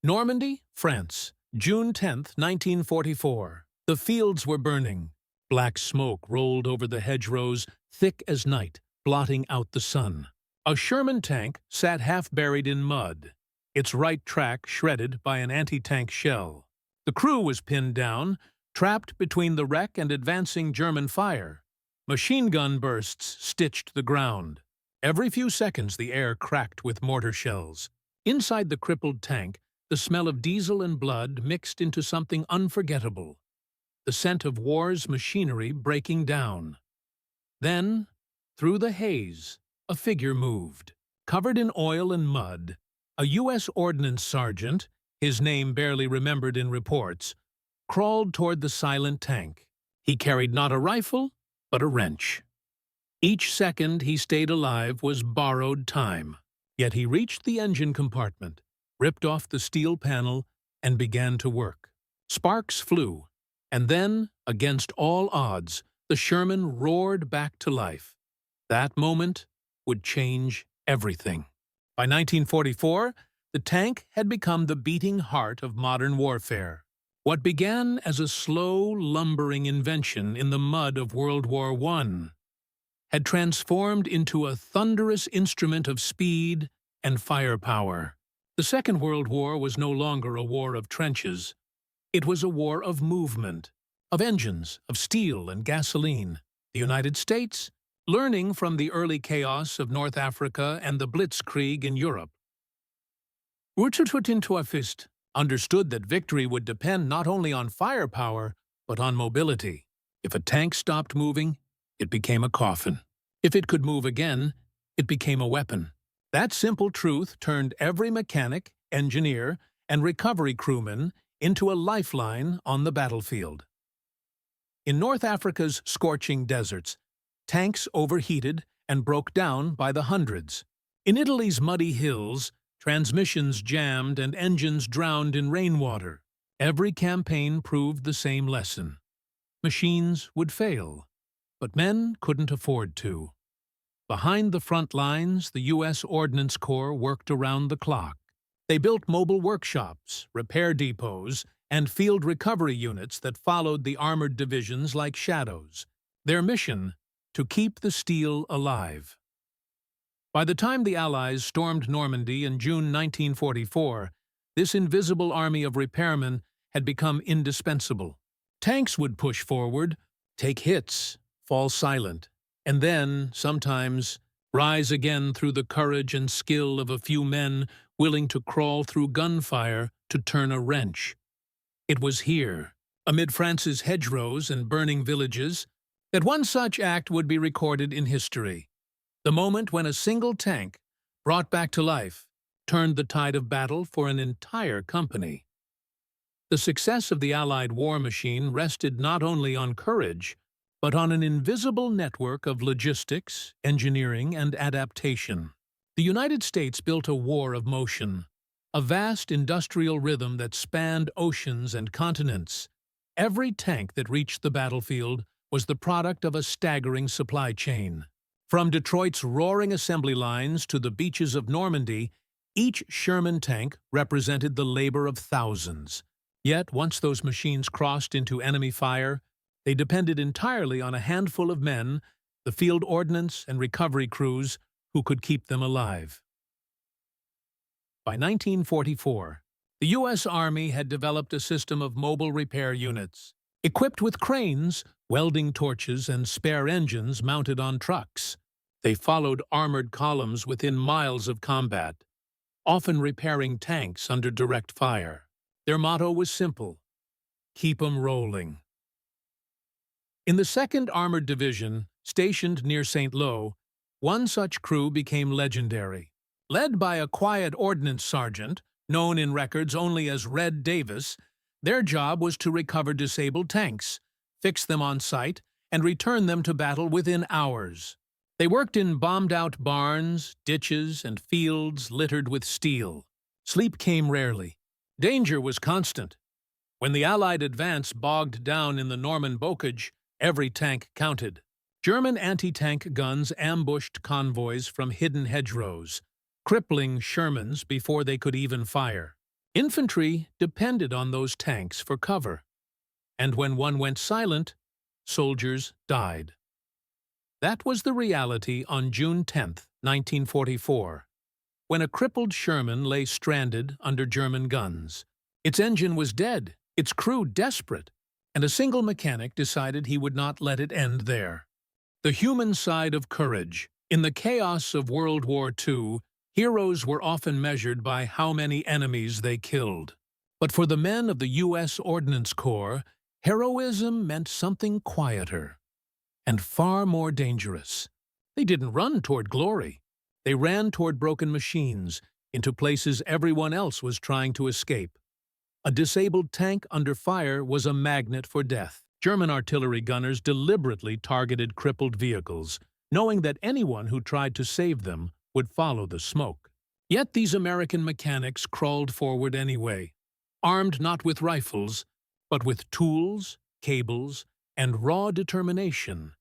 Normandy, France, June 10, 1944. The fields were burning. Black smoke rolled over the hedgerows, thick as night, blotting out the sun. A Sherman tank sat half buried in mud, its right track shredded by an anti-tank shell. The crew was pinned down, trapped between the wreck and advancing German fire. Machine gun bursts stitched the ground. Every few seconds the air cracked with mortar shells. Inside the crippled tank, the smell of diesel and blood mixed into something unforgettable. The scent of war's machinery breaking down. Then, through the haze, a figure moved. Covered in oil and mud, a U.S. Ordnance sergeant, his name barely remembered in reports, crawled toward the silent tank. He carried not a rifle, but a wrench. Each second he stayed alive was borrowed time. Yet he reached the engine compartment, ripped off the steel panel, and began to work. Sparks flew, and then, against all odds, the Sherman roared back to life. That moment would change everything. By 1944, the tank had become the beating heart of modern warfare. What began as a slow, lumbering invention in the mud of World War I had transformed into a thunderous instrument of speed and firepower. The Second World War was no longer a war of trenches. It was a war of movement, of engines, of steel and gasoline. The United States, learning from the early chaos of North Africa and the Blitzkrieg in Europe, understood that victory would depend not only on firepower, but on mobility. If a tank stopped moving, it became a coffin. If it could move again, it became a weapon. That simple truth turned every mechanic, engineer, and recovery crewman into a lifeline on the battlefield. In North Africa's scorching deserts, tanks overheated and broke down by the hundreds. In Italy's muddy hills, transmissions jammed and engines drowned in rainwater. Every campaign proved the same lesson. Machines would fail, but men couldn't afford to. Behind the front lines, the U.S. Ordnance Corps worked around the clock. They built mobile workshops, repair depots, and field recovery units that followed the armored divisions like shadows. Their mission: to keep the steel alive. By the time the Allies stormed Normandy in June 1944, this invisible army of repairmen had become indispensable. Tanks would push forward, take hits, fall silent, and then, sometimes, rise again through the courage and skill of a few men willing to crawl through gunfire to turn a wrench. It was here, amid France's hedgerows and burning villages, that one such act would be recorded in history. The moment when a single tank, brought back to life, turned the tide of battle for an entire company. The success of the Allied war machine rested not only on courage, but on an invisible network of logistics, engineering, and adaptation. The United States built a war of motion, a vast industrial rhythm that spanned oceans and continents. Every tank that reached the battlefield was the product of a staggering supply chain. From Detroit's roaring assembly lines to the beaches of Normandy, each Sherman tank represented the labor of thousands. Yet, once those machines crossed into enemy fire, they depended entirely on a handful of men, the field ordnance and recovery crews, who could keep them alive. By 1944, the U.S. Army had developed a system of mobile repair units, equipped with cranes, welding torches, and spare engines mounted on trucks. They followed armored columns within miles of combat, often repairing tanks under direct fire. Their motto was simple: keep 'em rolling. In the 2nd Armored Division, stationed near St. Lo, one such crew became legendary. Led by a quiet ordnance sergeant, known in records only as Red Davis, their job was to recover disabled tanks, fix them on site, and return them to battle within hours. They worked in bombed-out barns, ditches, and fields littered with steel. Sleep came rarely. Danger was constant. When the Allied advance bogged down in the Norman bocage, every tank counted. German anti-tank guns ambushed convoys from hidden hedgerows, crippling Shermans before they could even fire. Infantry depended on those tanks for cover, and when one went silent, soldiers died. That was the reality on June 10, 1944, when a crippled Sherman lay stranded under German guns. Its engine was dead, its crew desperate, and a single mechanic decided he would not let it end there. The human side of courage. In the chaos of World War II, heroes were often measured by how many enemies they killed. But for the men of the U.S. Ordnance Corps, heroism meant something quieter and far more dangerous. They didn't run toward glory. They ran toward broken machines, into places everyone else was trying to escape. A disabled tank under fire was a magnet for death. German artillery gunners deliberately targeted crippled vehicles, knowing that anyone who tried to save them would follow the smoke. Yet these American mechanics crawled forward anyway, armed not with rifles, but with tools, cables, and raw determination.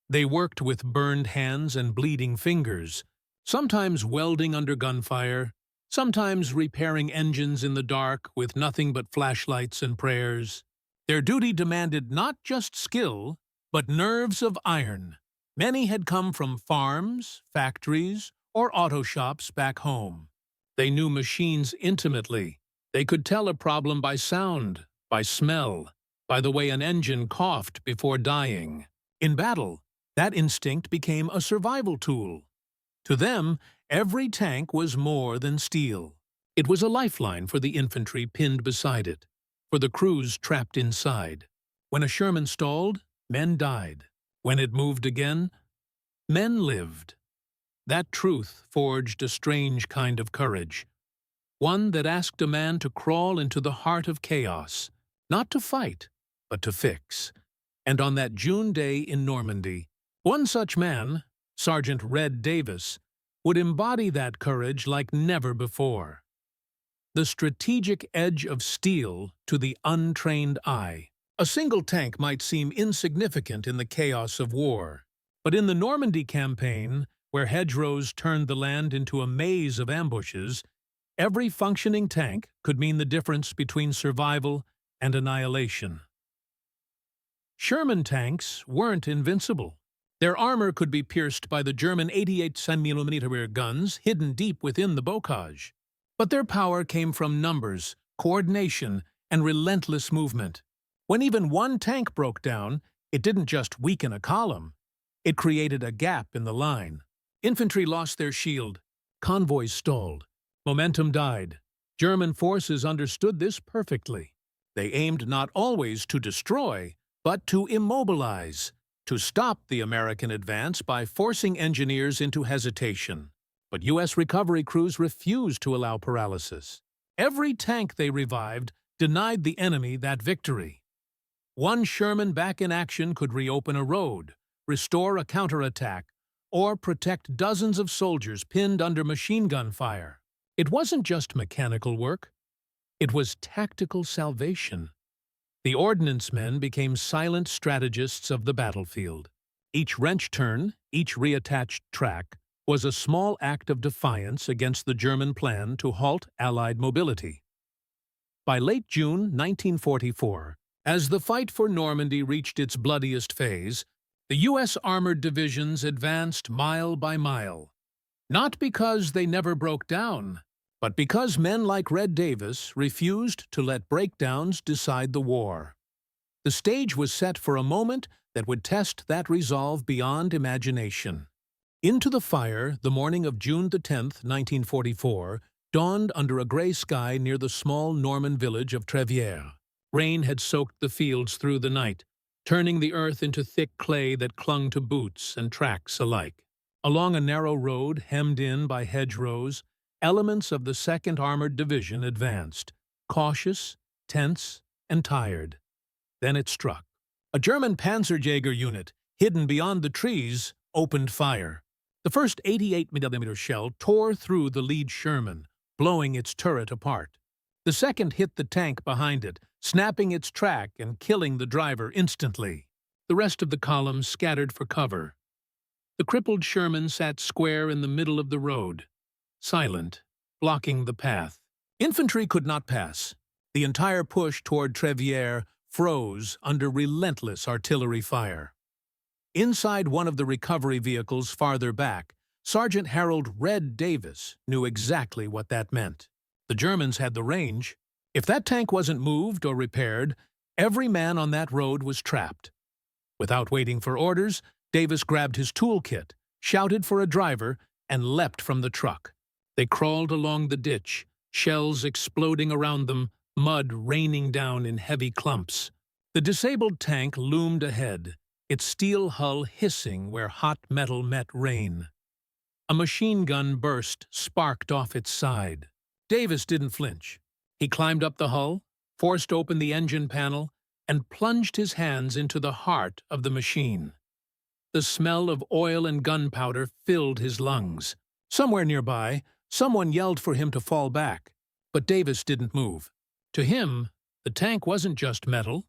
They worked with burned hands and bleeding fingers, sometimes welding under gunfire, sometimes repairing engines in the dark with nothing but flashlights and prayers. Their duty demanded not just skill, but nerves of iron. Many had come from farms, factories, or auto shops back home. They knew machines intimately. They could tell a problem by sound, by smell, by the way an engine coughed before dying. In battle, that instinct became a survival tool. To them, every tank was more than steel. It was a lifeline for the infantry pinned beside it, for the crews trapped inside. When a Sherman stalled, men died. When it moved again, men lived. That truth forged a strange kind of courage, one that asked a man to crawl into the heart of chaos, not to fight, but to fix. And on that June day in Normandy, one such man, Sergeant Red Davis, would embody that courage like never before. The strategic edge of steel to the untrained eye. A single tank might seem insignificant in the chaos of war, but in the Normandy campaign, where hedgerows turned the land into a maze of ambushes, every functioning tank could mean the difference between survival and annihilation. Sherman tanks weren't invincible. Their armor could be pierced by the German 88mm guns hidden deep within the bocage. But their power came from numbers, coordination, and relentless movement. When even one tank broke down, it didn't just weaken a column. It created a gap in the line. Infantry lost their shield. Convoys stalled. Momentum died. German forces understood this perfectly. They aimed not always to destroy, but to immobilize, to stop the American advance by forcing engineers into hesitation. But U.S. recovery crews refused to allow paralysis. Every tank they revived denied the enemy that victory. One Sherman back in action could reopen a road, restore a counterattack, or protect dozens of soldiers pinned under machine gun fire. It wasn't just mechanical work. It was tactical salvation. The Ordnance men became silent strategists of the battlefield. Each wrench turn, each reattached track, was a small act of defiance against the German plan to halt Allied mobility. By late June 1944, as the fight for Normandy reached its bloodiest phase, the U.S. armored divisions advanced mile by mile. Not because they never broke down, but because men like Red Davis refused to let breakdowns decide the war. The stage was set for a moment that would test that resolve beyond imagination. Into the fire, the morning of June 10, 1944, dawned under a gray sky near the small Norman village of Trevière. Rain had soaked the fields through the night, turning the earth into thick clay that clung to boots and tracks alike. Along a narrow road hemmed in by hedgerows, elements of the 2nd Armored Division advanced, cautious, tense, and tired. Then it struck. A German Panzerjäger unit, hidden beyond the trees, opened fire. The first 88mm shell tore through the lead Sherman, blowing its turret apart. The second hit the tank behind it, snapping its track and killing the driver instantly. The rest of the column scattered for cover. The crippled Sherman sat square in the middle of the road, silent, blocking the path. Infantry could not pass. The entire push toward Treviere froze under relentless artillery fire. Inside one of the recovery vehicles farther back, Sergeant Harold "Red" Davis knew exactly what that meant. The Germans had the range. If that tank wasn't moved or repaired, every man on that road was trapped. Without waiting for orders, Davis grabbed his toolkit, shouted for a driver, and leapt from the truck. They crawled along the ditch, shells exploding around them, mud raining down in heavy clumps. The disabled tank loomed ahead, its steel hull hissing where hot metal met rain. A machine gun burst sparked off its side. Davis didn't flinch. He climbed up the hull, forced open the engine panel, and plunged his hands into the heart of the machine. The smell of oil and gunpowder filled his lungs. Somewhere nearby, someone yelled for him to fall back, but Davis didn't move. To him, the tank wasn't just metal.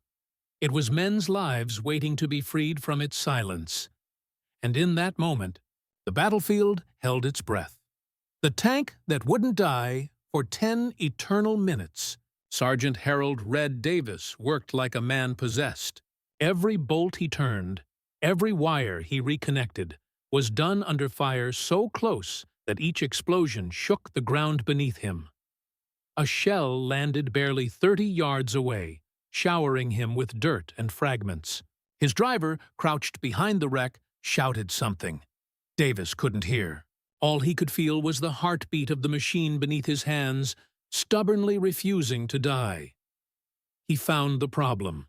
It was men's lives waiting to be freed from its silence. And in that moment, the battlefield held its breath. The tank that wouldn't die for 10 eternal minutes. Sergeant Harold "Red" Davis worked like a man possessed. Every bolt he turned, every wire he reconnected, was done under fire so close that each explosion shook the ground beneath him. A shell landed barely 30 yards away, showering him with dirt and fragments. His driver, crouched behind the wreck, shouted something. Davis couldn't hear. All he could feel was the heartbeat of the machine beneath his hands, stubbornly refusing to die. He found the problem: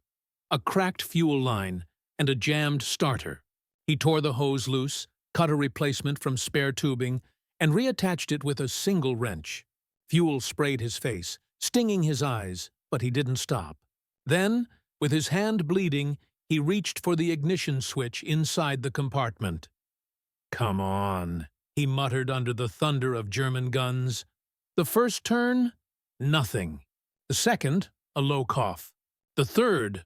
a cracked fuel line and a jammed starter. He tore the hose loose, cut a replacement from spare tubing, and reattached it with a single wrench. Fuel sprayed his face, stinging his eyes, but he didn't stop. Then, with his hand bleeding, he reached for the ignition switch inside the compartment. "Come on," he muttered under the thunder of German guns. The first turn? Nothing. The second? A low cough. The third?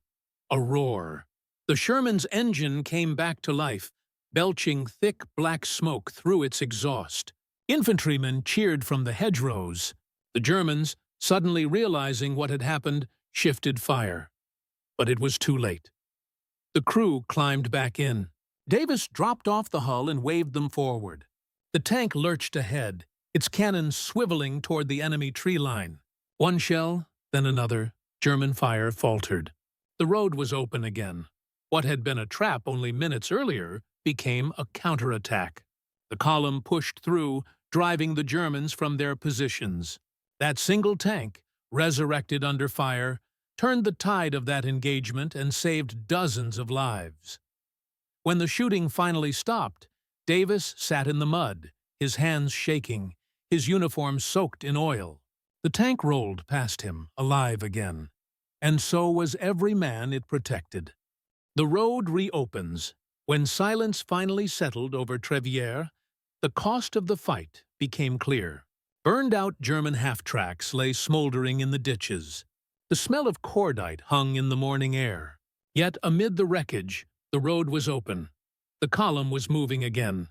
A roar. The Sherman's engine came back to life, belching thick black smoke through its exhaust. Infantrymen cheered from the hedgerows. The Germans, suddenly realizing what had happened, shifted fire. But it was too late. The crew climbed back in. Davis dropped off the hull and waved them forward. The tank lurched ahead, its cannon swiveling toward the enemy tree line. One shell, then another. German fire faltered. The road was open again. What had been a trap only minutes earlier became a counterattack. The column pushed through, driving the Germans from their positions. That single tank, resurrected under fire, turned the tide of that engagement and saved dozens of lives. When the shooting finally stopped, Davis sat in the mud, his hands shaking, his uniform soaked in oil. The tank rolled past him, alive again. And so was every man it protected. The road reopens. When silence finally settled over Treviere, the cost of the fight became clear. Burned-out German half-tracks lay smoldering in the ditches. The smell of cordite hung in the morning air. Yet amid the wreckage, the road was open. The column was moving again.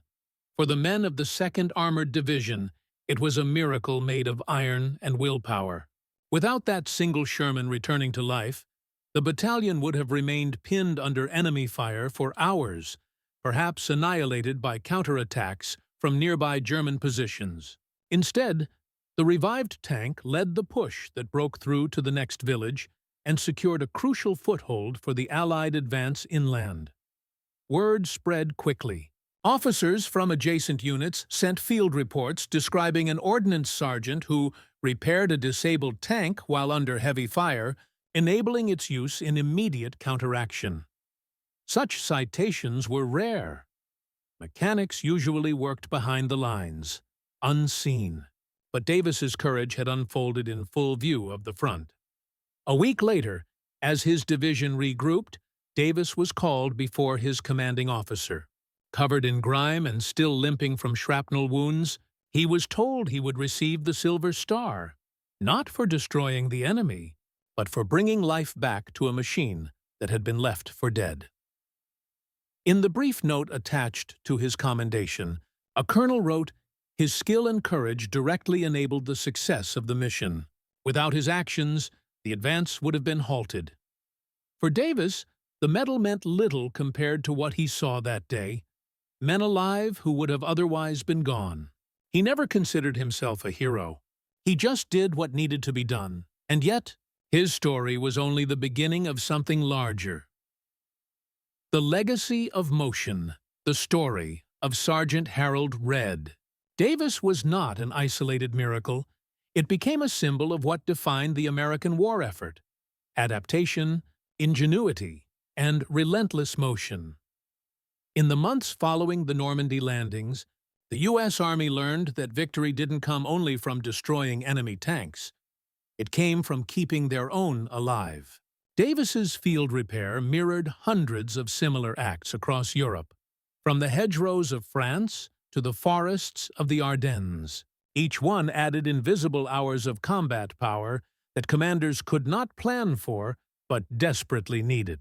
For the men of the 2nd Armored Division, it was a miracle made of iron and willpower. Without that single Sherman returning to life, the battalion would have remained pinned under enemy fire for hours, perhaps annihilated by counterattacks from nearby German positions. Instead, the revived tank led the push that broke through to the next village and secured a crucial foothold for the Allied advance inland. Word spread quickly. Officers from adjacent units sent field reports describing an ordnance sergeant who repaired a disabled tank while under heavy fire, enabling its use in immediate counteraction. Such citations were rare. Mechanics usually worked behind the lines, unseen, but Davis's courage had unfolded in full view of the front. A week later, as his division regrouped, Davis was called before his commanding officer. Covered in grime and still limping from shrapnel wounds, he was told he would receive the Silver Star, not for destroying the enemy, but for bringing life back to a machine that had been left for dead. In the brief note attached to his commendation, a colonel wrote, "His skill and courage directly enabled the success of the mission." Without his actions, the advance would have been halted. For Davis, the medal meant little compared to what he saw that day, men alive who would have otherwise been gone. He never considered himself a hero. He just did what needed to be done, and yet, his story was only the beginning of something larger. The legacy of motion, the story of Sergeant Harold Red. Davis was not an isolated miracle. It became a symbol of what defined the American war effort: adaptation, ingenuity, and relentless motion. In the months following the Normandy landings, the U.S. Army learned that victory didn't come only from destroying enemy tanks. It came from keeping their own alive. Davis's field repair mirrored hundreds of similar acts across Europe, from the hedgerows of France to the forests of the Ardennes. Each one added invisible hours of combat power that commanders could not plan for but desperately needed.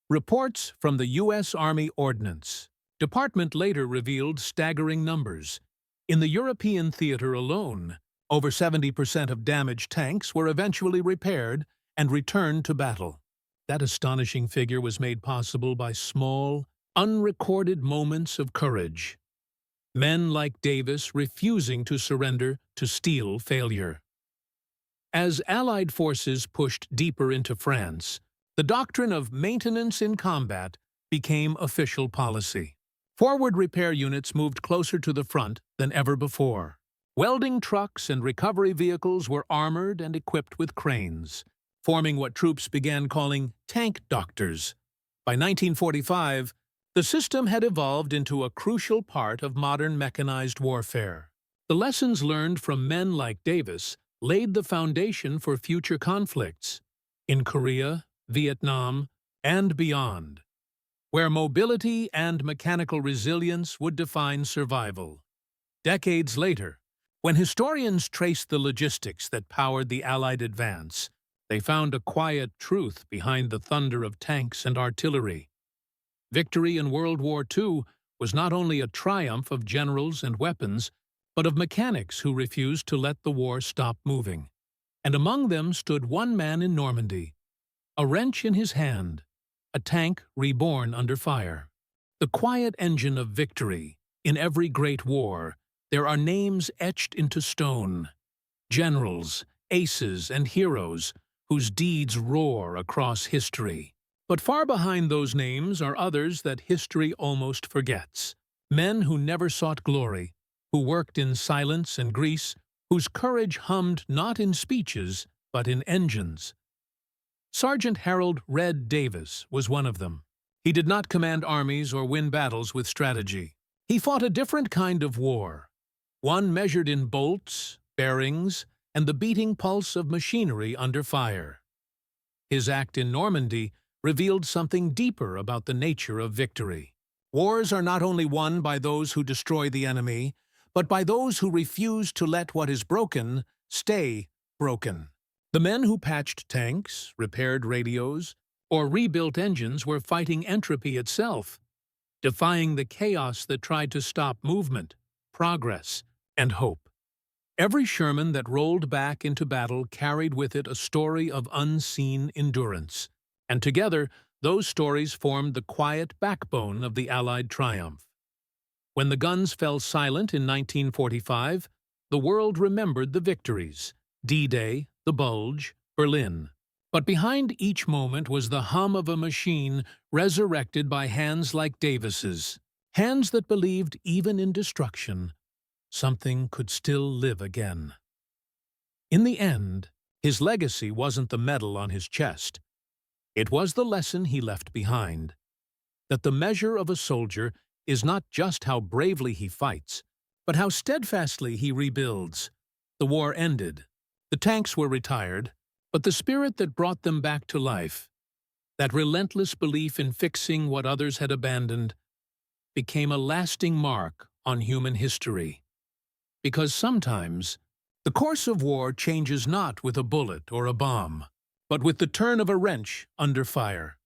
Reports from the U.S. Army Ordnance Department later revealed staggering numbers. In the European theater alone, over 70% of damaged tanks were eventually repaired and returned to battle. That astonishing figure was made possible by small, unrecorded moments of courage. Men like Davis refusing to surrender to steel failure. As Allied forces pushed deeper into France, the doctrine of maintenance in combat became official policy. Forward repair units moved closer to the front than ever before. Welding trucks and recovery vehicles were armored and equipped with cranes, forming what troops began calling tank doctors. By 1945, the system had evolved into a crucial part of modern mechanized warfare. The lessons learned from men like Davis laid the foundation for future conflicts in Korea, Vietnam, and beyond, where mobility and mechanical resilience would define survival. Decades later, when historians traced the logistics that powered the Allied advance, they found a quiet truth behind the thunder of tanks and artillery. Victory in World War II was not only a triumph of generals and weapons, but of mechanics who refused to let the war stop moving. And among them stood one man in Normandy, a wrench in his hand, a tank reborn under fire. The quiet engine of victory. In every great war, there are names etched into stone. Generals, aces, and heroes whose deeds roar across history. But far behind those names are others that history almost forgets. Men who never sought glory, who worked in silence and grease, whose courage hummed not in speeches, but in engines. Sergeant Harold Red Davis was one of them. He did not command armies or win battles with strategy. He fought a different kind of war, one measured in bolts, bearings, and the beating pulse of machinery under fire. His act in Normandy revealed something deeper about the nature of victory. Wars are not only won by those who destroy the enemy, but by those who refuse to let what is broken stay broken. The men who patched tanks, repaired radios, or rebuilt engines were fighting entropy itself, defying the chaos that tried to stop movement, progress, and hope. Every Sherman that rolled back into battle carried with it a story of unseen endurance, and together those stories formed the quiet backbone of the Allied triumph. When the guns fell silent in 1945, the world remembered the victories: D-Day, the Bulge, Berlin. But behind each moment was the hum of a machine resurrected by hands like Davis's, hands that believed even in destruction, something could still live again. In the end, his legacy wasn't the medal on his chest. It was the lesson he left behind, that the measure of a soldier is not just how bravely he fights, but how steadfastly he rebuilds. The war ended. The tanks were retired, but the spirit that brought them back to life, that relentless belief in fixing what others had abandoned, became a lasting mark on human history. Because sometimes, the course of war changes not with a bullet or a bomb, but with the turn of a wrench under fire.